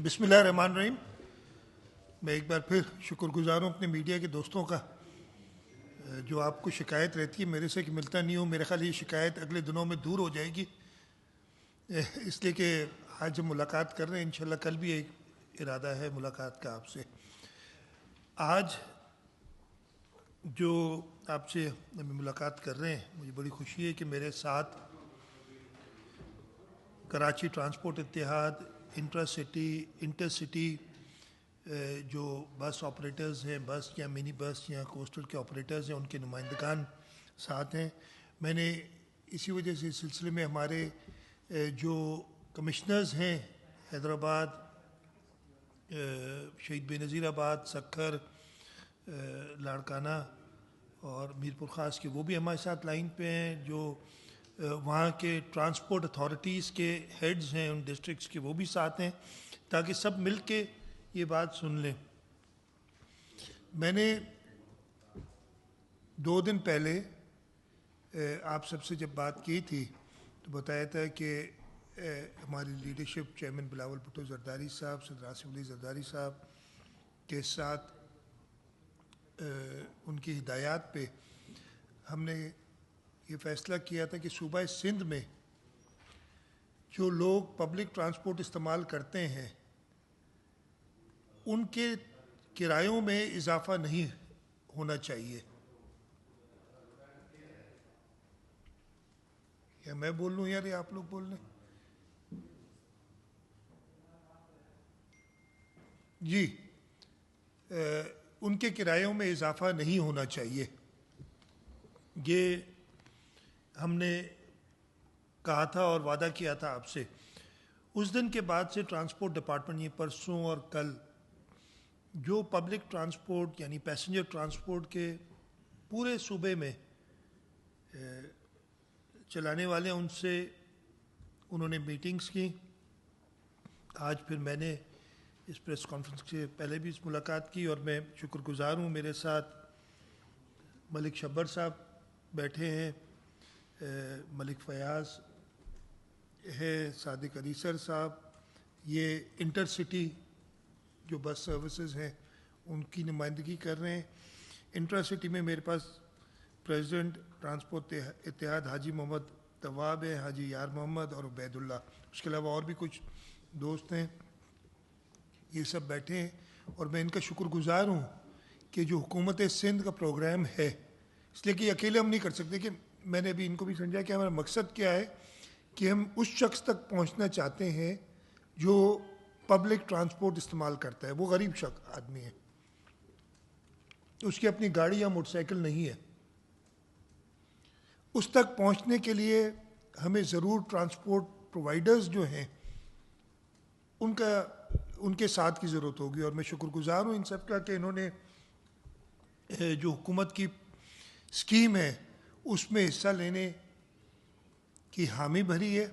بسم اللہ الرحمن الرحیم. میں ایک بار پھر شکرگزار ہوں اپنے میڈیا کے دوستوں کا جو آپ کو شکایت رہتی ہے میرے سے کہ ملتا نہیں ہوں. میرے خیال یہ شکایت اگلے دنوں میں دور ہو جائے گی، اس لیے کہ آج ہم ملاقات کر رہے ہیں. انشاءاللہ کل بھی ایک ارادہ ہے ملاقات کا آپ سے. آج جو آپ سے ملاقات کر رہے ہیں مجھے بڑی خوشی ہے کہ میرے ساتھ کراچی ٹرانسپورٹ اتحاد، انٹر سٹی جو بس آپریٹرز ہیں، بس یا منی بس یا کوسٹل کے آپریٹرز ہیں، ان کے نمائندگان ساتھ ہیں. میں نے اسی وجہ سے اس سلسلے میں ہمارے جو کمشنرز ہیں حیدرآباد، شہید بے نظیر آباد، سکھر، لاڑکانہ اور میر پور خاص کے، وہ بھی ہمارے ساتھ لائن پہ ہیں. جو وہاں کے ٹرانسپورٹ اتھارٹیز کے ہیڈز ہیں ان ڈسٹرکٹس کے، وہ بھی ساتھ ہیں، تاکہ سب مل کے یہ بات سن لیں. میں نے 2 دن پہلے آپ سب سے جب بات کی تھی تو بتایا تھا کہ ہماری لیڈرشپ چیئرمین بلاول بھٹو زرداری صاحب، صدر آصف علی زرداری صاحب کے ساتھ ان کی ہدایات پہ ہم نے یہ فیصلہ کیا تھا کہ صوبہ سندھ میں جو لوگ پبلک ٹرانسپورٹ استعمال کرتے ہیں ان کے کرایوں میں اضافہ نہیں ہونا چاہیے. یا میں بول لوں یا آپ لوگ بول لیں؟ جی، ان کے کرایوں میں اضافہ نہیں ہونا چاہیے. یہ ہم نے کہا تھا اور وعدہ کیا تھا آپ سے. اس دن کے بعد سے ٹرانسپورٹ ڈپارٹمنٹ، یہ پرسوں اور کل، جو پبلک ٹرانسپورٹ یعنی پیسنجر ٹرانسپورٹ کے پورے صوبے میں چلانے والے ان سے انہوں نے میٹنگز کی. آج پھر میں نے اس پریس کانفرنس سے پہلے بھی اس ملاقات کی اور میں شکر گزار ہوں. میرے ساتھ ملک شبر صاحب بیٹھے ہیں، ملک فیاض ہے، صادق علی سر صاحب، یہ انٹر سٹی جو بس سروسز ہیں ان کی نمائندگی کر رہے ہیں. انٹر سٹی میں میرے پاس پریزیڈنٹ ٹرانسپورٹ اتحاد حاجی محمد طواب ہے، حاجی یار محمد اور عبید اللہ، اس کے علاوہ اور بھی کچھ دوست ہیں. یہ سب بیٹھے ہیں اور میں ان کا شکر گزار ہوں کہ جو حکومت سندھ کا پروگرام ہے، اس لیے کہ اکیلے ہم نہیں کر سکتے. کہ میں نے ابھی ان کو بھی سمجھا کہ ہمارا مقصد کیا ہے کہ ہم اس شخص تک پہنچنا چاہتے ہیں جو پبلک ٹرانسپورٹ استعمال کرتا ہے. وہ غریب شخص آدمی ہے، اس کی اپنی گاڑی یا موٹر سائیکل نہیں ہے. اس تک پہنچنے کے لیے ہمیں ضرور ٹرانسپورٹ پرووائڈرز جو ہیں ان کے ساتھ کی ضرورت ہوگی. اور میں شکر گزار ہوں ان سب کا کہ انہوں نے جو حکومت کی اسکیم ہے اس میں حصہ لینے کی حامی بھری ہے.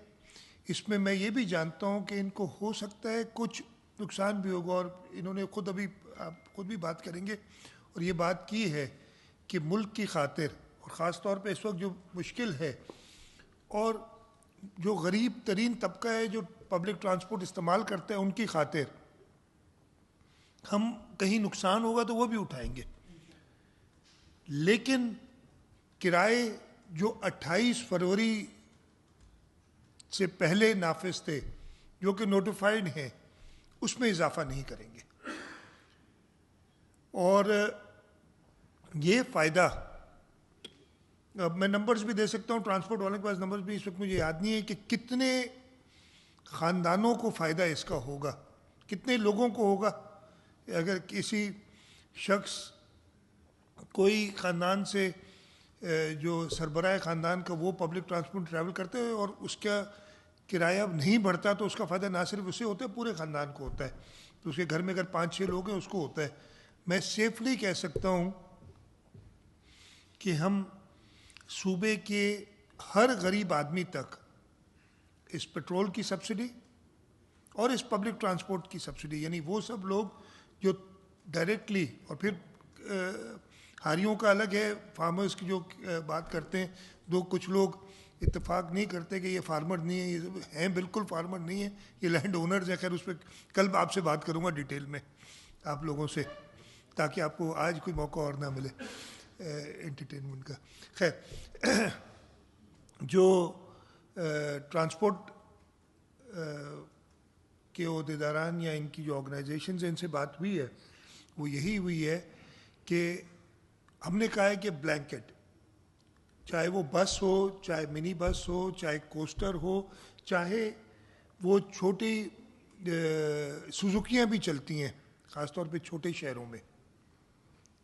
اس میں میں یہ بھی جانتا ہوں کہ ان کو ہو سکتا ہے کچھ نقصان بھی ہوگا، اور انہوں نے آپ خود بھی بات کریں گے اور یہ بات کی ہے کہ ملک کی خاطر، اور خاص طور پہ اس وقت جو مشکل ہے اور جو غریب ترین طبقہ ہے جو پبلک ٹرانسپورٹ استعمال کرتا ہے، ان کی خاطر ہم کہیں نقصان ہوگا تو وہ بھی اٹھائیں گے. لیکن کرائے جو 28 فروری سے پہلے نافذ تھے، جو کہ نوٹیفائڈ ہیں، اس میں اضافہ نہیں کریں گے. اور یہ فائدہ، اب میں نمبرز بھی دے سکتا ہوں، ٹرانسپورٹ والوں کے پاس نمبرز بھی اس وقت مجھے یاد نہیں ہے کہ کتنے خاندانوں کو فائدہ اس کا ہوگا، کتنے لوگوں کو ہوگا. اگر کسی شخص کوئی خاندان سے جو سربراہ خاندان کا وہ پبلک ٹرانسپورٹ ٹریول کرتے ہیں اور اس کا کرایہ نہیں بڑھتا تو اس کا فائدہ نہ صرف اسے ہوتا ہے، پورے خاندان کو ہوتا ہے. تو اس کے گھر میں اگر 5-6 لوگ ہیں اس کو ہوتا ہے. میں سیفلی کہہ سکتا ہوں کہ ہم صوبے کے ہر غریب آدمی تک اس پیٹرول کی سبسڈی اور اس پبلک ٹرانسپورٹ کی سبسڈی، یعنی وہ سب لوگ جو ڈائریکٹلی، اور پھر ہاریوں کا الگ ہے، فارمرز کی جو بات کرتے ہیں، کچھ لوگ اتفاق نہیں کرتے کہ یہ فارمر نہیں ہے، یہ ہیں بالکل فارمر نہیں ہے، یہ لینڈ اونرز ہیں. خیر اس پہ کل آپ سے بات کروں گا ڈیٹیل میں آپ لوگوں سے، تاکہ آپ کو آج کوئی موقع اور نہ ملے انٹرٹینمنٹ کا. خیر جو ٹرانسپورٹ کے عہدیداران یا ان کی جو آرگنائزیشنز ہیں ان سے بات ہوئی ہے وہ یہی ہوئی ہے کہ ہم نے کہا ہے کہ بلینکٹ، چاہے وہ بس ہو، چاہے منی بس ہو، چاہے کوسٹر ہو، چاہے وہ چھوٹی سوزوکیاں بھی چلتی ہیں خاص طور پہ چھوٹے شہروں میں،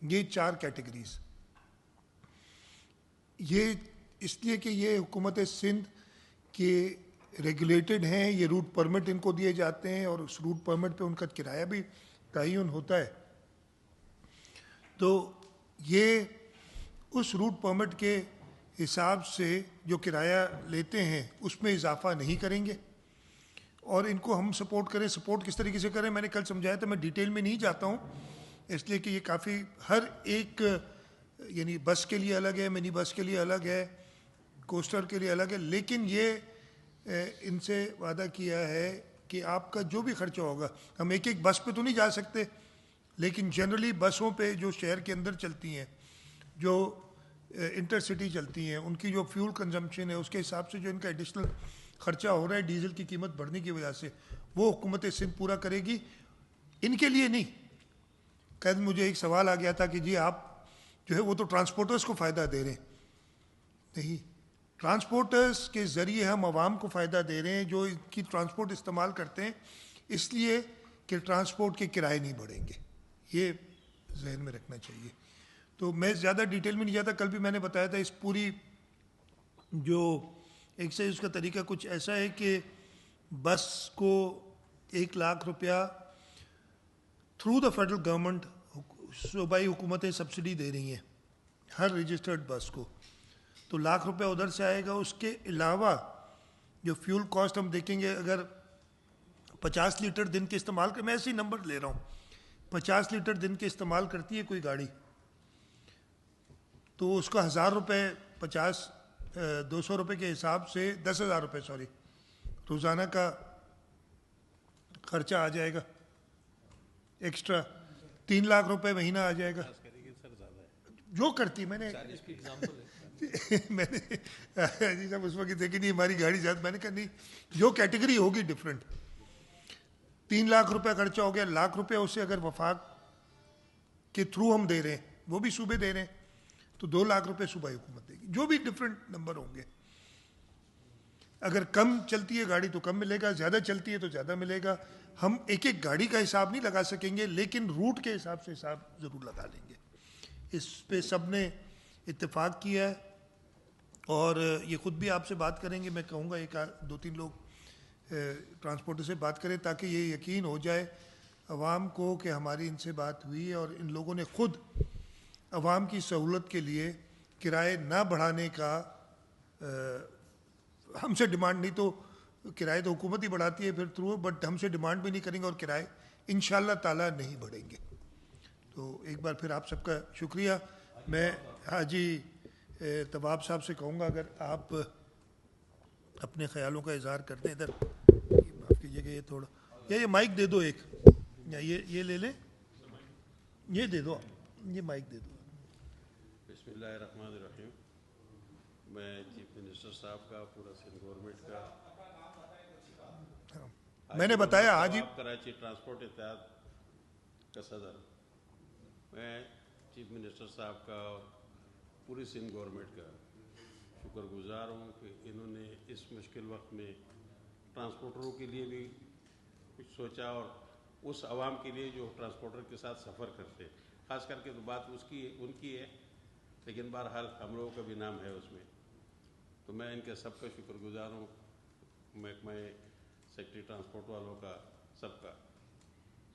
یہ 4 کیٹیگریز. یہ اس لیے کہ یہ حکومت سندھ کے ریگولیٹڈ ہیں، یہ روٹ پرمٹ ان کو دیے جاتے ہیں اور اس روٹ پرمٹ پہ ان کا کرایہ بھی تعین ہوتا ہے. تو یہ اس روٹ پرمٹ کے حساب سے جو کرایہ لیتے ہیں اس میں اضافہ نہیں کریں گے، اور ان کو ہم سپورٹ کریں. سپورٹ کس طریقے سے کریں میں نے کل سمجھایا تھا، میں ڈیٹیل میں نہیں جاتا ہوں اس لیے کہ یہ کافی ہر ایک یعنی بس کے لیے الگ ہے، منی بس کے لیے الگ ہے، کوسٹر کے لیے الگ ہے. لیکن یہ ان سے وعدہ کیا ہے کہ آپ کا جو بھی خرچہ ہوگا، ہم ایک ایک بس پہ تو نہیں جا سکتے، لیکن جنرلی بسوں پہ جو شہر کے اندر چلتی ہیں، جو انٹر سٹی چلتی ہیں، ان کی جو فیول کنزمپشن ہے اس کے حساب سے جو ان کا ایڈیشنل خرچہ ہو رہا ہے ڈیزل کی قیمت بڑھنے کی وجہ سے، وہ حکومت سندھ پورا کرے گی. ان کے لیے نہیں. قید مجھے ایک سوال آ گیا تھا کہ جی آپ جو ہے وہ تو ٹرانسپورٹرز کو فائدہ دے رہے ہیں. نہیں، ٹرانسپورٹرز کے ذریعے ہم عوام کو فائدہ دے رہے ہیں جو ان کی ٹرانسپورٹ استعمال کرتے ہیں، اس لیے کہ ٹرانسپورٹ کے کرائے نہیں بڑھیں گے. یہ ذہن میں رکھنا چاہیے. تو میں زیادہ ڈیٹیل میں نہیں جاتا. کل بھی میں نے بتایا تھا اس پوری جو ایکسائز کا طریقہ کچھ ایسا ہے کہ بس کو 1,00,000 روپیہ تھرو دا فیڈرل گورنمنٹ صوبائی حکومتیں سبسڈی دے رہی ہیں ہر رجسٹرڈ بس کو. تو 1,00,000 روپیہ ادھر سے آئے گا. اس کے علاوہ جو فیول کاسٹ ہم دیکھیں گے، اگر 50 لیٹر دن کے استعمال کر، میں ایسے ہی نمبر لے رہا ہوں، 50 لیٹر دن کے استعمال کرتی ہے کوئی گاڑی، تو اس کا 1,000 روپے 200 روپے کے حساب سے 10,000 روپے روزانہ کا خرچہ آ جائے گا ایکسٹرا. 3,00,000 روپے مہینہ آ جائے گا. جو کرتی میں نے جی صاحب اس وقت دیکھی نہیں ہماری گاڑی زیادہ، میں نے کہا نہیں جو کیٹیگری ہوگی ڈفرینٹ. 3,00,000 روپے خرچہ ہو گیا. 1,00,000 روپے اسے اگر وفاق کے تھرو ہم دے رہے ہیں، وہ بھی صوبے دے رہے ہیں، تو 2,00,000 روپے صوبائی حکومت دے گی. جو بھی ڈفرینٹ نمبر ہوں گے. اگر کم چلتی ہے گاڑی تو کم ملے گا، زیادہ چلتی ہے تو زیادہ ملے گا. ہم ایک ایک گاڑی کا حساب نہیں لگا سکیں گے، لیکن روٹ کے حساب سے حساب ضرور لگا لیں گے. اس پہ سب نے اتفاق کیا ہے، اور یہ خود بھی آپ سے بات کریں گے. میں کہوں گا 2-3 لوگ ٹرانسپورٹر سے بات کریں تاکہ یہ یقین ہو جائے عوام کو کہ ہماری ان سے بات ہوئی ہے، اور ان لوگوں نے خود عوام کی سہولت کے لیے کرائے نہ بڑھانے کا ہم سے ڈیمانڈ نہیں، تو کرائے تو حکومت ہی بڑھاتی ہے پھر تھرو، بٹ ہم سے ڈیمانڈ بھی نہیں کریں گے اور کرائے انشاءاللہ تعالیٰ نہیں بڑھیں گے. تو ایک بار پھر آپ سب کا شکریہ. میں حاجی طباب صاحب سے کہوں گا اگر آپ اپنے خیالوں کا اظہار کر دیں. ادھر معاف کیجیے گا یہ تھوڑا، یا یہ مائک دے دو ایک، یا یہ لے لیں، یہ دے دو، یہ مائک دے دو. بسم اللہ الرحمن الرحیم. میں چیف منسٹر صاحب کا، پورا سندھ گورنمنٹ کا، میں نے بتایا حاجی کراچی ٹرانسپورٹ اتحاد کا صدر، میں چیف منسٹر صاحب کا پوری سندھ گورنمنٹ کا شکر گزار ہوں کہ انہوں نے اس مشکل وقت میں ٹرانسپورٹروں کے لیے بھی کچھ سوچا، اور اس عوام کے لیے جو ٹرانسپورٹر کے ساتھ سفر کرتے، خاص کر کے تو بات ان کی ہے، لیکن بہرحال ہم لوگوں کا بھی نام ہے اس میں. تو میں ان کے سب کا شکر گزار ہوں، محکمہ سیکٹری ٹرانسپورٹ والوں کا، سب کا.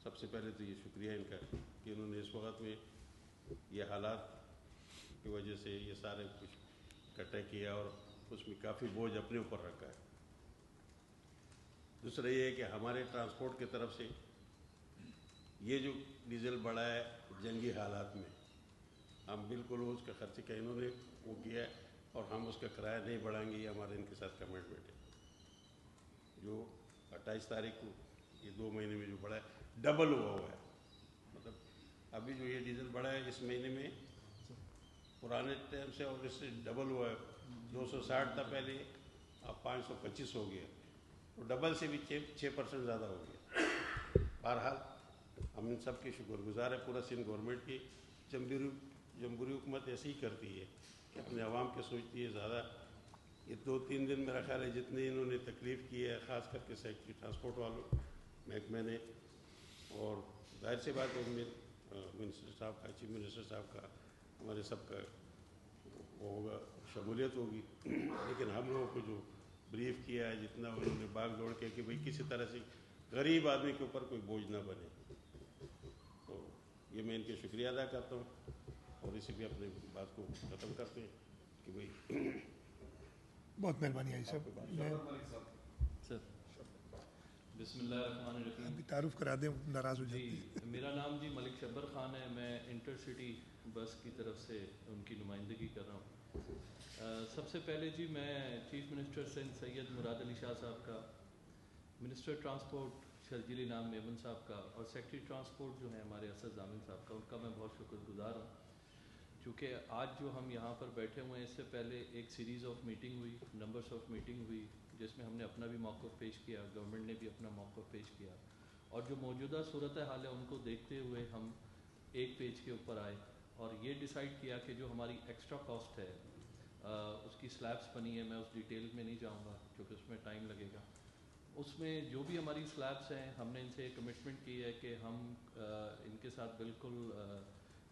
سب سے پہلے تو یہ شکریہ ان کا کہ انہوں نے اس وقت میں یہ حالات کی وجہ سے یہ سارے کچھ اکٹھا کیا اور اس میں کافی بوجھ اپنے اوپر رکھا ہے. دوسرا یہ ہے کہ ہمارے ٹرانسپورٹ کی طرف سے یہ جو ڈیزل بڑھا ہے جنگی حالات میں، ہم بالکل اس کے خرچے کا انہوں نے وہ کیا ہے، اور ہم اس کا کرایہ نہیں بڑھائیں گے، یہ ہمارے ان کے ساتھ کمٹمنٹ ہے. جو 28 تاریخ کو یہ 2 مہینے میں جو بڑھا ہے ڈبل ہوا ہے. مطلب ابھی جو یہ ڈیزل بڑھا ہے اس مہینے میں پرانے ٹائم سے اور اس سے ڈبل ہوا ہے. 260 تھا پہلے، اب 525 ہو گیا، تو ڈبل سے بھی 6% زیادہ ہو گیا. بہرحال ہم ان سب کے شکر گزار ہیں پورا سندھ گورنمنٹ کی. جمہوری حکومت ایسے ہی کرتی ہے کہ اپنے عوام کے سوچتی ہے زیادہ. یہ 2-3 دن میرا خیال ہے جتنے انہوں نے تکلیف کی ہے، خاص کر کے سیکٹری ٹرانسپورٹ والوں محکمے نے، اور ظاہر سی بات ہے منسٹر صاحب کا، چیف منسٹر صاحب کا، ہمارے سب کا وہ ہوگا، شمولیت ہوگی. لیکن ہم لوگوں کو جو بریف کیا ہے، جتنا انہوں نے باغ دوڑ کے کہ بھئی کسی طرح سے غریب آدمی کے اوپر کوئی بوجھ نہ بنے، تو یہ میں ان کے شکریہ ادا کرتا ہوں. اور اسی پہ اپنے بات کو ختم کرتے ہیں کہ بھئی بہت مہربانی ہے صاحب. سر بسم اللہ الرحمن الرحیم. ابھی تعارف کرا دیں، ناراض ہو جاتے ہیں. جی میرا نام جی ملک شبر خان ہے. میں انٹر سٹی بس کی طرف سے ان کی نمائندگی کر رہا ہوں. سب سے پہلے جی میں چیف منسٹر سندھ سید مراد علی شاہ صاحب کا، منسٹر ٹرانسپورٹ شرجیل انعام میمن صاحب کا، اور سیکرٹری ٹرانسپورٹ جو ہیں ہمارے اسد ضامن صاحب کا، ان کا میں بہت شکر گزار ہوں. چونکہ آج جو ہم یہاں پر بیٹھے ہوئے ہیں، اس سے پہلے ایک سیریز آف میٹنگ ہوئی، نمبرس آف میٹنگ ہوئی، جس میں ہم نے اپنا بھی موقف پیش کیا، گورنمنٹ نے بھی اپنا موقف پیش کیا، اور جو موجودہ صورتحال ہے ان کو دیکھتے ہوئے ہم ایک پیج کے اوپر آئے اور یہ ڈیسائیڈ کیا کہ جو ہماری ایکسٹرا کاسٹ ہے اس کی سلیبس بنی ہے. میں اس ڈیٹیل میں نہیں جاؤں گا کیونکہ اس میں ٹائم لگے گا. اس میں جو بھی ہماری سلیبس ہیں، ہم نے ان سے کمٹمنٹ کی ہے کہ ہم ان کے ساتھ بالکل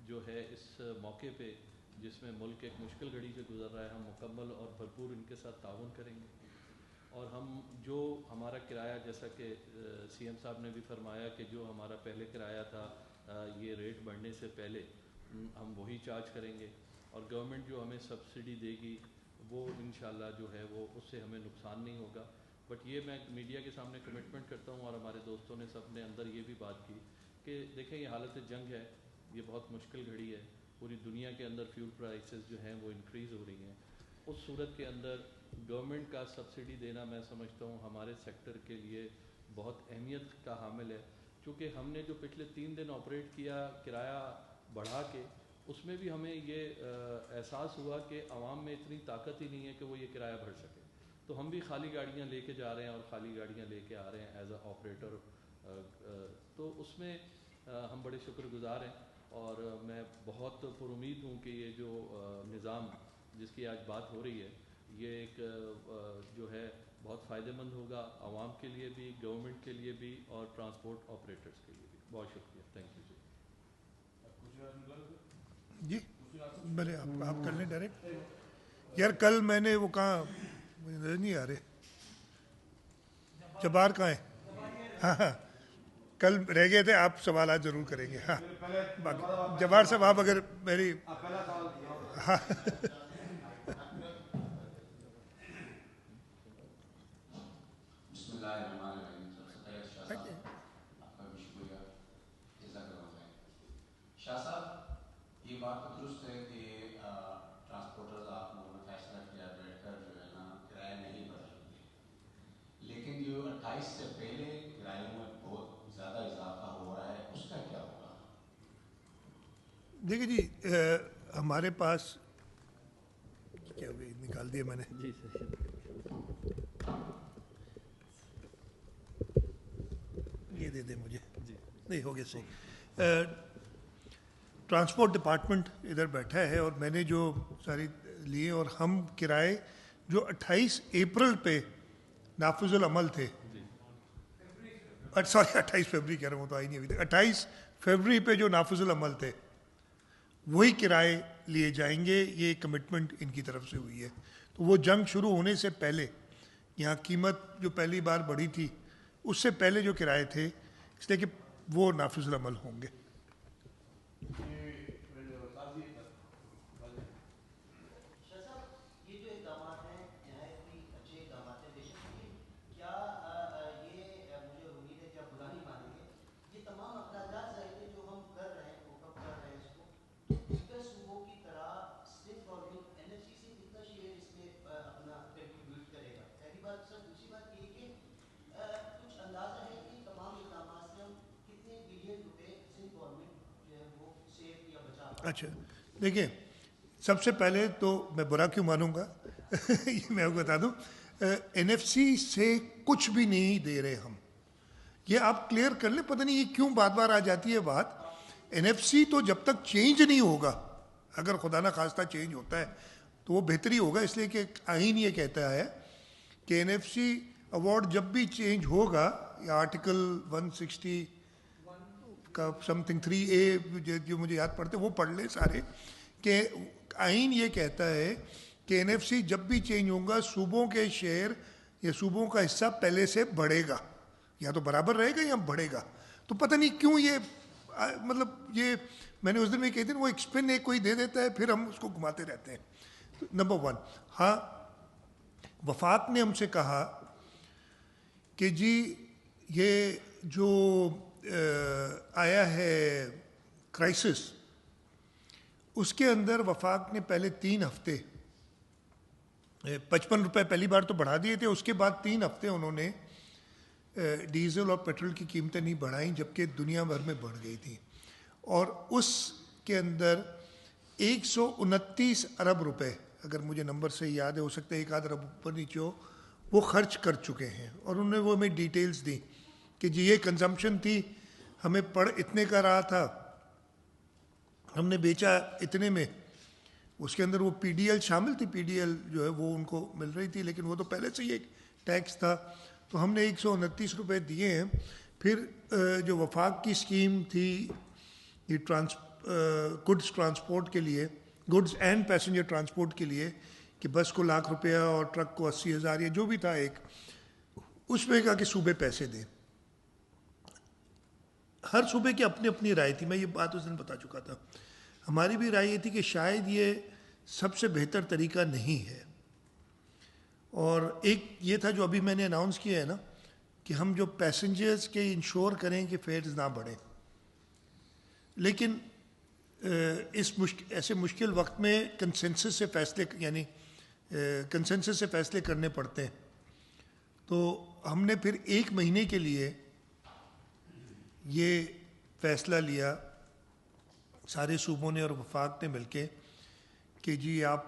جو ہے اس موقع پہ جس میں ملک ایک مشکل گھڑی سے گزر رہا ہے، ہم مکمل اور بھرپور ان کے ساتھ تعاون کریں گے. اور ہم جو ہمارا کرایہ، جیسا کہ سی ایم صاحب نے بھی فرمایا کہ جو ہمارا پہلے کرایہ تھا یہ ریٹ بڑھنے سے پہلے، ہم وہی چارج کریں گے. اور گورنمنٹ جو ہمیں سبسڈی دے گی وہ انشاءاللہ جو ہے وہ اس سے ہمیں نقصان نہیں ہوگا. بٹ یہ میں میڈیا کے سامنے کمٹمنٹ کرتا ہوں، اور ہمارے دوستوں نے سب نے اندر یہ بھی بات کی کہ دیکھیں یہ حالت جنگ ہے، یہ بہت مشکل گھڑی ہے، پوری دنیا کے اندر فیول پرائسز جو ہیں وہ انکریز ہو رہی ہیں. اس صورت کے اندر گورنمنٹ کا سبسڈی دینا میں سمجھتا ہوں ہمارے سیکٹر کے لیے بہت اہمیت کا حامل ہے. چونکہ ہم نے جو پچھلے 3 دن آپریٹ کیا کرایہ بڑھا کے، اس میں بھی ہمیں یہ احساس ہوا کہ عوام میں اتنی طاقت ہی نہیں ہے کہ وہ یہ کرایہ بھر سکے. تو ہم بھی خالی گاڑیاں لے کے جا رہے ہیں اور خالی گاڑیاں لے کے آ رہے ہیں ایز اے آپریٹر. تو اس میں ہم بڑے شکر گزار ہیں، اور میں بہت پر امید ہوں کہ یہ جو نظام جس کی آج بات ہو رہی ہے، یہ ایک جو ہے بہت فائدہ مند ہوگا عوام کے لیے بھی، گورنمنٹ کے لیے بھی، اور ٹرانسپورٹ آپریٹرز کے لیے بھی. بہت شکریہ. تھینک یو جی. جی میرے آپ کر لیں ڈائریکٹ. یار کل میں نے وہ کہاں مجھے نظر نہیں آ رہے، جبار کہاں ہیں؟ ہاں ہاں کل رہ گئے تھے، آپ سوالات ضرور کریں گے. ہاں باقی جبار صاحب آپ اگر میری ہاں بسم اللہ الرحمن الرحیم. سب سے پہلے شاہ صاحب آپ کا بھی شکریہ، جزاک اللہ خیر. شاہ صاحب یہ بات تو درست ہے کہ ٹرانسپورٹرز آپ لوگوں نے فیصلہ کیا بیٹھ کر جو ہے نا کرایہ نہیں بدلیں گے، لیکن جو 28 سے پہلے کرایوں میں بہت زیادہ اضافہ ہو رہا ہے، اس کا کیا ہوگا؟ دیکھیے جی ہمارے پاس کیا ہوئی نکال دیا میں نے. جی سر. یہ دے دیں مجھے. جی نہیں ہو گیا صحیح. ٹرانسپورٹ ڈپارٹمنٹ ادھر بیٹھا ہے اور میں نے جو ساری لیے، اور ہم کرائے جو 28 اپریل پہ نافذ العمل تھے، جی سوری 28 فروری کہہ رہا ہوں، تو آئی نہیں ابھی تک. 28 فروری پہ جو نافذ العمل تھے وہی کرائے لیے جائیں گے. یہ کمٹمنٹ ان کی طرف سے ہوئی ہے. تو وہ جنگ شروع ہونے سے پہلے یہاں قیمت جو پہلی بار بڑھی تھی اس سے پہلے جو کرائے تھے، اس لیے کہ وہ نافذ العمل ہوں گے. یہ جو اقدامات ہیں نہایت ہی اچھے اقدامات ہیں. بے شک کیا یہ مجھے امید ہے کہ آپ برا نہیں مانیں گے، یہ تمام اخراجات ظاہر جو ہم کر رہے ہیں، کوپ اپ کر رہے ہیں اس کو، تو دیگر صوبوں کی طرح صرف اور این ایف سی سے کتنا شیئر اچھا دیکھیں, سب سے پہلے تو میں برا کیوں مانوں گا یہ میں آپ کو بتا دوں, NFC سے کچھ بھی نہیں دے رہے ہم, یہ آپ کلیئر کر لیں. پتہ نہیں یہ کیوں بار بار آ جاتی ہے بات. NFC تو جب تک چینج نہیں ہوگا, اگر خدا نہ خواستہ چینج ہوتا ہے تو وہ بہتری ہوگا, اس لیے کہ آئین یہ کہتا ہے کہ NFC ایوارڈ جب بھی چینج ہوگا, یا آرٹیکل 160 کا سم تھنگ 3A جو مجھے یاد پڑتے وہ پڑھ لیں سارے, کہ آئین یہ کہتا ہے کہ NFC جب بھی چینج ہوگا صوبوں کے شیئر یا صوبوں کا حصہ پہلے سے بڑھے گا, یا تو برابر رہے گا یا بڑھے گا. تو پتہ نہیں کیوں یہ مطلب یہ میں نے اس دن میں کہتے ہیں وہ ایک اسپن ایک کوئی دے دیتا ہے, پھر ہم اس کو گھماتے رہتے ہیں. نمبر 1, ہاں وفاق نے ہم سے کہا کہ جی یہ جو آیا ہے کرائسس, اس کے اندر وفاق نے پہلے 3 ہفتے 55 روپے پہلی بار تو بڑھا دیے تھے, اس کے بعد 3 ہفتے انہوں نے ڈیزل اور پیٹرول کی قیمتیں نہیں بڑھائیں, جبکہ دنیا بھر میں بڑھ گئی تھیں. اور اس کے اندر 129 ارب روپے, اگر مجھے نمبر سے یاد ہے, ہو سکتا ہے 1 آدھ ارب اوپر نیچے ہو, وہ خرچ کر چکے ہیں. اور انہوں نے وہ ہمیں ڈیٹیلز دی کہ جی یہ کنزمپشن تھی, ہمیں پڑ اتنے کا رہا تھا, ہم نے بیچا اتنے میں. اس کے اندر وہ PDL شامل تھی, PDL جو ہے وہ ان کو مل رہی تھی, لیکن وہ تو پہلے سے ہی ایک ٹیکس تھا. تو ہم نے 129 روپے دیے ہیں. پھر جو وفاق کی اسکیم تھی یہ گڈس ٹرانسپورٹ کے لیے, گڈس اینڈ پیسنجر ٹرانسپورٹ کے لیے, کہ بس کو 1,00,000 روپیہ اور ٹرک کو 80,000 یا جو بھی تھا ایک, اس میں کہا کہ صوبے پیسے دیں. ہر صوبے کی اپنی اپنی رائے تھی, میں یہ بات اس دن بتا چکا تھا. ہماری بھی رائے یہ تھی کہ شاید یہ سب سے بہتر طریقہ نہیں ہے. اور ایک یہ تھا جو ابھی میں نے اناؤنس کیا ہے نا, کہ ہم جو پیسنجرز کے انشور کریں کہ فیئرز نہ بڑھیں. لیکن ایسے مشکل وقت میں کنسنسس سے فیصلے, یعنی کنسنسس سے فیصلے کرنے پڑتے ہیں. تو ہم نے پھر 1 مہینے کے لیے یہ فیصلہ لیا سارے صوبوں نے اور وفاق نے مل کے, کہ جی آپ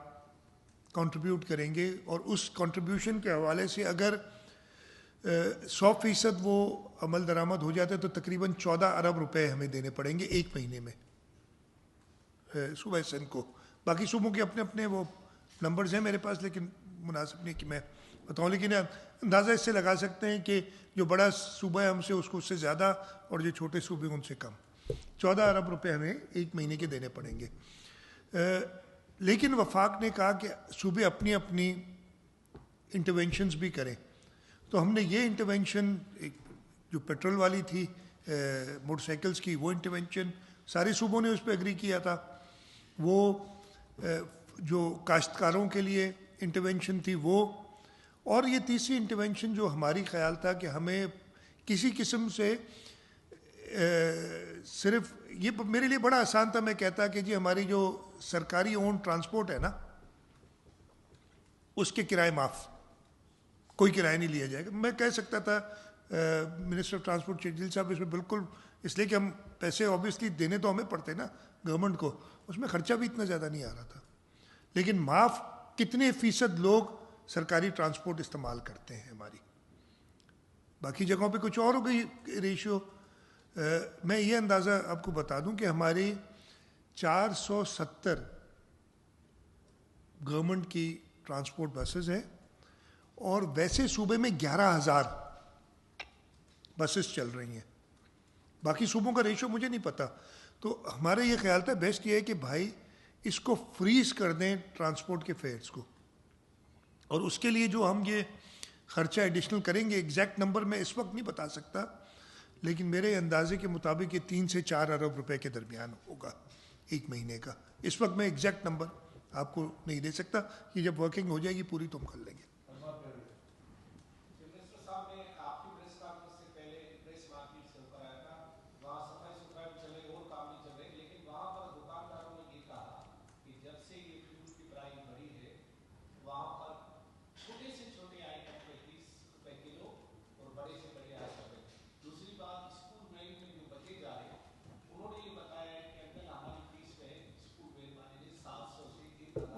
کنٹریبیوٹ کریں گے, اور اس کنٹریبیوشن کے حوالے سے اگر 100% وہ عمل درآمد ہو جاتا ہے تو تقریباً 14 ارب روپے ہمیں دینے پڑیں گے 1 مہینے میں صوبہ سندھ کو. باقی صوبوں کے اپنے اپنے وہ نمبرز ہیں میرے پاس, لیکن مناسب نہیں کہ میں بتاؤں. لیکن اندازہ اس سے لگا سکتے ہیں کہ جو بڑا صوبہ ہے ہم سے اس کو اس سے زیادہ, اور جو چھوٹے صوبے ہیں ان سے کم. 14 ارب روپے ہمیں 1 مہینے کے دینے پڑیں گے. لیکن وفاق نے کہا کہ صوبے اپنی اپنی انٹرونشنز بھی کریں. تو ہم نے یہ انٹرونشن جو پیٹرول والی تھی موٹر سائیکلز کی, وہ انٹرونشن سارے صوبوں نے اس پہ ایگری کیا تھا. وہ جو کاشتکاروں کے لیے انٹرونشن تھی وہ, اور یہ تیسری انٹرونشن جو ہماری خیال تھا کہ ہمیں کسی قسم سے صرف یہ میرے لیے بڑا آسان تھا, میں کہتا کہ جی ہماری جو سرکاری اون ٹرانسپورٹ ہے نا اس کے کرائے معاف, کوئی کرایہ نہیں لیا جائے گا. میں کہہ سکتا تھا منسٹر آف ٹرانسپورٹ شیخ صاحب اس میں بالکل, اس لیے کہ ہم پیسے آبویسلی دینے تو ہمیں پڑتے نا گورنمنٹ کو, اس میں خرچہ بھی اتنا زیادہ نہیں آ رہا تھا. لیکن معاف کتنے فیصد لوگ سرکاری ٹرانسپورٹ استعمال کرتے ہیں ہماری, باقی جگہوں پہ کچھ اور ہو گئی ریشو. میں یہ اندازہ آپ کو بتا دوں کہ ہماری 470 گورنمنٹ کی ٹرانسپورٹ بسز ہیں, اور ویسے صوبے میں 11,000 بسز چل رہی ہیں. باقی صوبوں کا ریشو مجھے نہیں پتا. تو ہمارا یہ خیال تھا بیسٹ یہ ہے کہ بھائی اس کو فریز کر دیں ٹرانسپورٹ کے فیئرز کو, اور اس کے لیے جو ہم یہ خرچہ ایڈیشنل کریں گے, ایگزیکٹ نمبر میں اس وقت نہیں بتا سکتا, لیکن میرے اندازے کے مطابق یہ 3 سے 4 ارب روپے کے درمیان ہوگا 1 مہینے کا. اس وقت میں ایگزیکٹ نمبر آپ کو نہیں دے سکتا, یہ جب ورکنگ ہو جائے گی پوری تو ہم کر لیں گے.